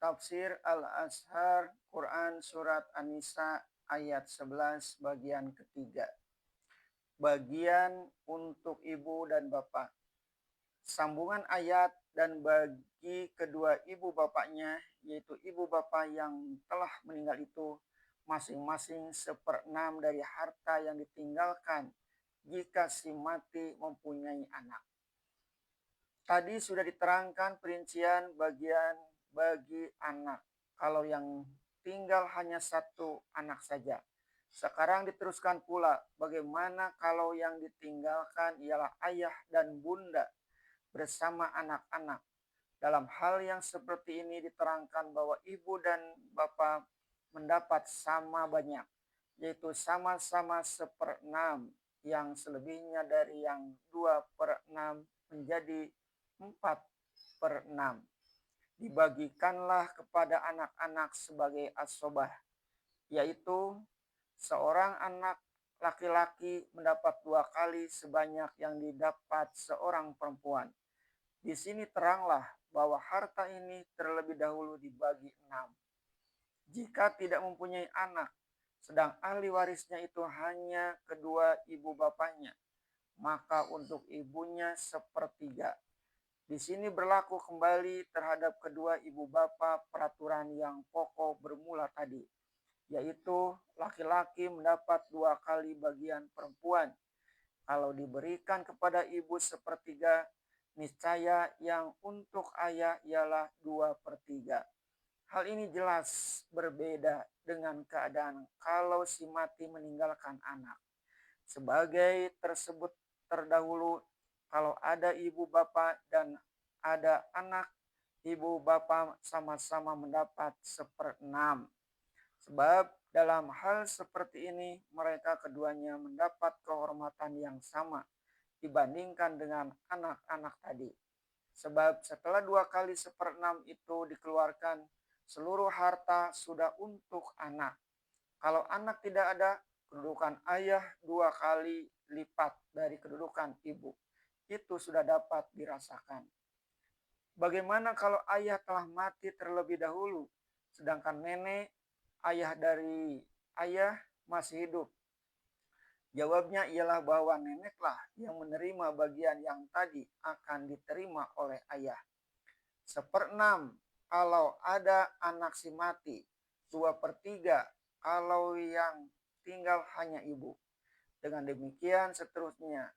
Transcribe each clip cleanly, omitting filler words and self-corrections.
Tafsir Al-Azhar Quran Surat An-Nisa ayat 11 bagian ketiga. Bagian untuk ibu dan bapak. Sambungan ayat dan bagi kedua ibu bapaknya, yaitu ibu bapak yang telah meninggal itu, masing-masing 1/6 dari harta yang ditinggalkan jika si mati mempunyai anak. Tadi sudah diterangkan perincian bagian bagi anak. Kalau yang tinggal hanya satu anak saja. Sekarang diteruskan pula bagaimana kalau yang ditinggalkan ialah ayah dan bunda bersama anak-anak. Dalam hal yang seperti ini diterangkan bahwa ibu dan bapak mendapat sama banyak, yaitu sama-sama 1/6, yang selebihnya dari yang 2/6 menjadi 4/6. Dibagikanlah kepada anak-anak sebagai asobah, yaitu seorang anak laki-laki mendapat 2 kali sebanyak yang didapat seorang perempuan. Di sini teranglah bahwa harta ini terlebih dahulu dibagi 6. Jika tidak mempunyai anak, sedang ahli warisnya itu hanya kedua ibu bapaknya, maka untuk ibunya 1/3. Di sini berlaku kembali terhadap kedua ibu bapa peraturan yang pokok bermula tadi, yaitu laki-laki mendapat 2 kali bagian perempuan. Kalau diberikan kepada ibu 1/3, niscaya yang untuk ayah ialah 2/3. Hal ini jelas berbeda dengan keadaan kalau si mati meninggalkan anak. Sebagai tersebut terdahulu, kalau ada ibu bapak dan ada anak, ibu bapak sama-sama mendapat 1/6. Sebab dalam hal seperti ini mereka keduanya mendapat kehormatan yang sama dibandingkan dengan anak-anak tadi. Sebab setelah 2 kali 1/6 itu dikeluarkan, seluruh harta sudah untuk anak. Kalau anak tidak ada, kedudukan ayah 2 kali lipat dari kedudukan ibu. Itu sudah dapat dirasakan. Bagaimana kalau ayah telah mati terlebih dahulu, sedangkan nenek, ayah dari ayah, masih hidup? Jawabnya ialah bahwa neneklah yang menerima bagian yang tadi akan diterima oleh ayah. 1/6 kalau ada anak si mati, 2/3 kalau yang tinggal hanya ibu. Dengan demikian seterusnya,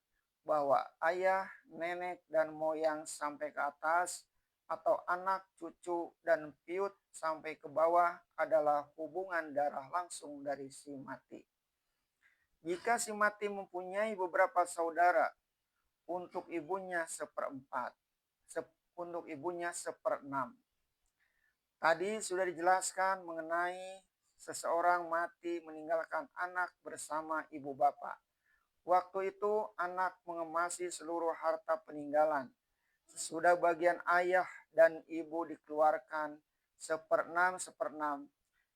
bahwa ayah, nenek, dan moyang sampai ke atas, atau anak, cucu, dan piut sampai ke bawah adalah hubungan darah langsung dari si mati. Jika si mati mempunyai beberapa saudara, untuk ibunya 1/4, untuk ibunya 1/6. Tadi sudah dijelaskan mengenai seseorang mati meninggalkan anak bersama ibu bapak. Waktu itu anak mengemasi seluruh harta peninggalan. Sesudah bagian ayah dan ibu dikeluarkan 1/6, 1/6.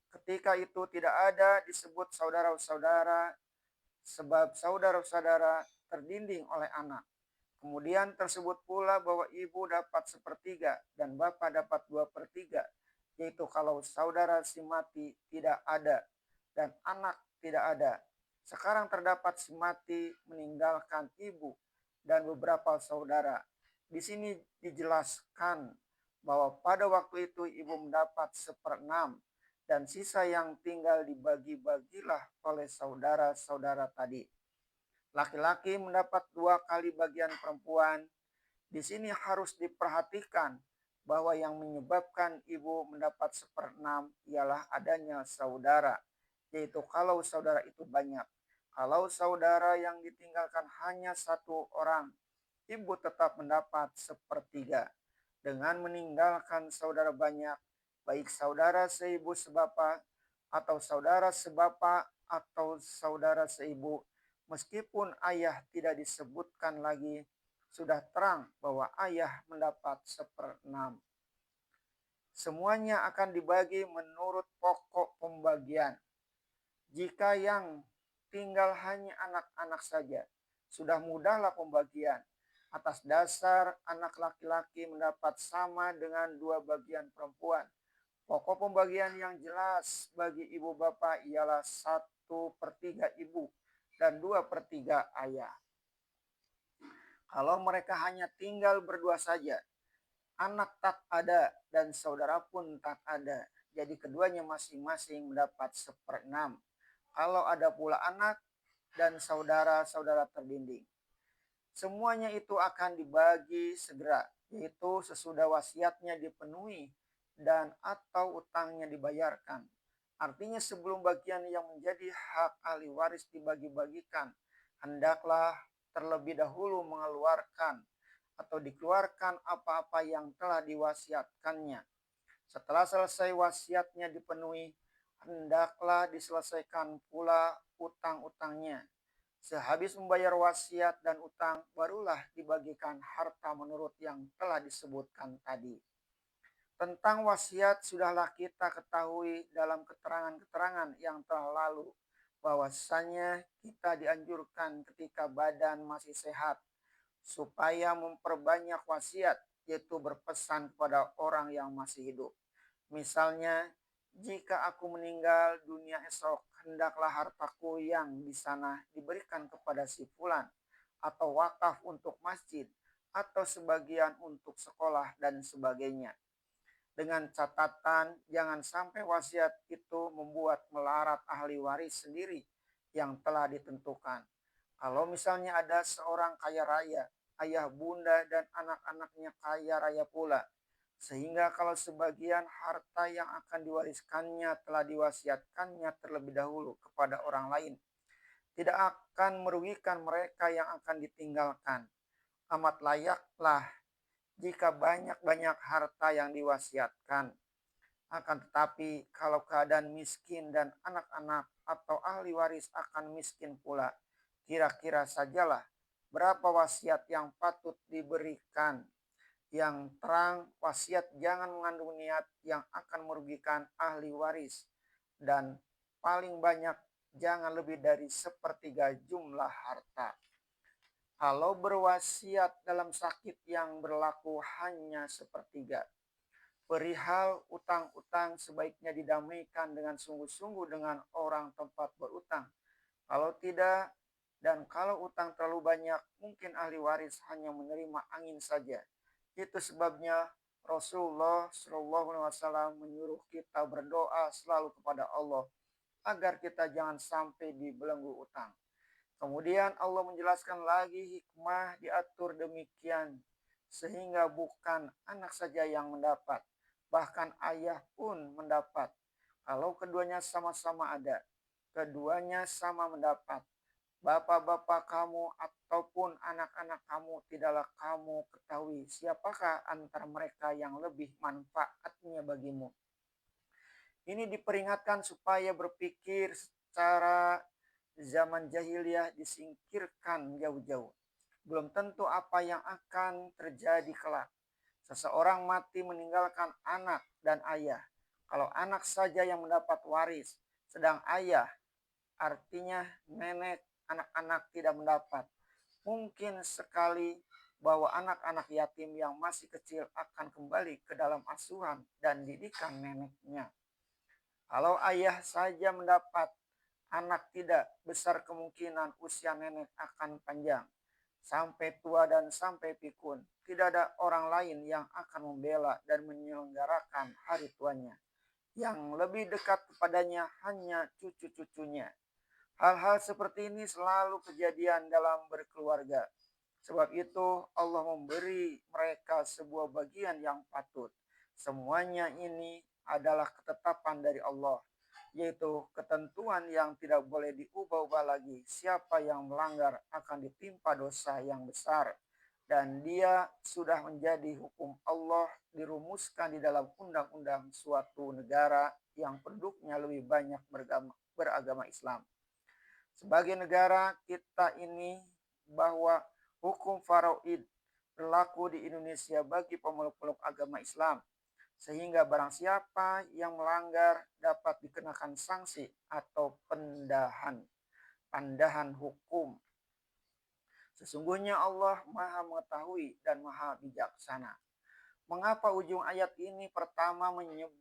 Ketika itu tidak ada disebut saudara-saudara, sebab saudara-saudara terdinding oleh anak. Kemudian tersebut pula bahwa ibu dapat 1/3 dan bapak dapat 2/3, yaitu kalau saudara si mati tidak ada dan anak tidak ada. Sekarang terdapat si mati meninggalkan ibu dan beberapa saudara. Di sini dijelaskan bahwa pada waktu itu ibu mendapat 1/6 dan sisa yang tinggal dibagi-bagilah oleh saudara-saudara tadi. Laki-laki mendapat 2 kali bagian perempuan. Di sini harus diperhatikan bahwa yang menyebabkan ibu mendapat 1/6 ialah adanya saudara, yaitu kalau saudara itu banyak. Kalau saudara yang ditinggalkan hanya satu orang, ibu tetap mendapat 1/3. Dengan meninggalkan saudara banyak, baik saudara seibu sebapak, atau saudara sebapak, atau saudara seibu, meskipun ayah tidak disebutkan lagi, sudah terang bahwa ayah mendapat 1/6. Semuanya akan dibagi menurut pokok pembagian. Jika yang tinggal hanya anak-anak saja, sudah mudahlah pembagian. Atas dasar anak laki-laki mendapat sama dengan 2 bagian perempuan. pembagian yang jelas bagi ibu bapak ialah 1/3 ibu dan 2/3 ayah. Kalau mereka hanya tinggal berdua saja, anak tak ada dan saudara pun tak ada. Jadi keduanya masing-masing mendapat 1/6. Kalau ada pula anak dan saudara-saudara terbimbing, semuanya itu akan dibagi segera, yaitu sesudah wasiatnya dipenuhi dan atau utangnya dibayarkan. Artinya sebelum bagian yang menjadi hak ahli waris dibagi-bagikan, hendaklah terlebih dahulu mengeluarkan atau dikeluarkan apa-apa yang telah diwasiatkannya. Setelah selesai wasiatnya dipenuhi, hendaklah diselesaikan pula utang-utangnya. Sehabis membayar wasiat dan utang, barulah dibagikan harta menurut yang telah disebutkan tadi. Tentang wasiat sudahlah kita ketahui dalam keterangan-keterangan yang telah lalu, bahwasanya kita dianjurkan ketika badan masih sehat supaya memperbanyak wasiat, yaitu berpesan kepada orang yang masih hidup. Misalnya, jika aku meninggal dunia esok, hendaklah hartaku yang di sana diberikan kepada si fulan, atau wakaf untuk masjid, atau sebagian untuk sekolah dan sebagainya. Dengan catatan jangan sampai wasiat itu membuat melarat ahli waris sendiri yang telah ditentukan. Kalau misalnya ada seorang kaya raya, ayah bunda dan anak-anaknya kaya raya pula, sehingga kalau sebagian harta yang akan diwariskannya telah diwasiatkannya terlebih dahulu kepada orang lain, tidak akan merugikan mereka yang akan ditinggalkan. Amat layaklah jika banyak-banyak harta yang diwasiatkan. Akan tetapi kalau keadaan miskin dan anak-anak atau ahli waris akan miskin pula, kira-kira sajalah berapa wasiat yang patut diberikan. Yang terang, wasiat jangan mengandung niat yang akan merugikan ahli waris, dan paling banyak jangan lebih dari 1/3 jumlah harta. Kalau berwasiat dalam sakit yang berlaku hanya 1/3. Perihal utang-utang sebaiknya didamaikan dengan sungguh-sungguh dengan orang tempat berutang. Kalau tidak, dan kalau utang terlalu banyak, mungkin ahli waris hanya menerima angin saja. Itu sebabnya Rasulullah SAW menyuruh kita berdoa selalu kepada Allah agar kita jangan sampai dibelenggu utang. Kemudian Allah menjelaskan lagi hikmah diatur demikian, sehingga bukan anak saja yang mendapat, bahkan ayah pun mendapat. Kalau keduanya sama-sama ada, keduanya sama mendapat. Bapak-bapak kamu ataupun anak-anak kamu, tidaklah kamu ketahui siapakah antara mereka yang lebih manfaatnya bagimu. Ini diperingatkan supaya berpikir secara zaman jahiliyah disingkirkan jauh-jauh. Belum tentu apa yang akan terjadi kelak. Seseorang mati meninggalkan anak dan ayah. Kalau anak saja yang mendapat waris, sedang ayah, artinya nenek, anak-anak tidak mendapat. Mungkin sekali bahwa anak-anak yatim yang masih kecil akan kembali ke dalam asuhan dan didikan neneknya. Kalau ayah saja mendapat, anak tidak, besar kemungkinan usia nenek akan panjang. Sampai tua dan sampai pikun, tidak ada orang lain yang akan membela dan menyelenggarakan hari tuanya. Yang lebih dekat kepadanya hanya cucu-cucunya. Hal-hal seperti ini selalu kejadian dalam berkeluarga. Sebab itu Allah memberi mereka sebuah bagian yang patut. Semuanya ini adalah ketetapan dari Allah, yaitu ketentuan yang tidak boleh diubah-ubah lagi. Siapa yang melanggar akan ditimpa dosa yang besar. Dan dia sudah menjadi hukum Allah dirumuskan di dalam undang-undang suatu negara yang penduduknya lebih banyak beragama Islam. Sebagai negara kita ini, bahwa hukum faraid berlaku di Indonesia bagi pemeluk-peluk agama Islam, sehingga barang siapa yang melanggar dapat dikenakan sanksi atau pandahan hukum. Sesungguhnya Allah Maha Mengetahui dan Maha Bijaksana. Mengapa ujung ayat ini pertama menyebut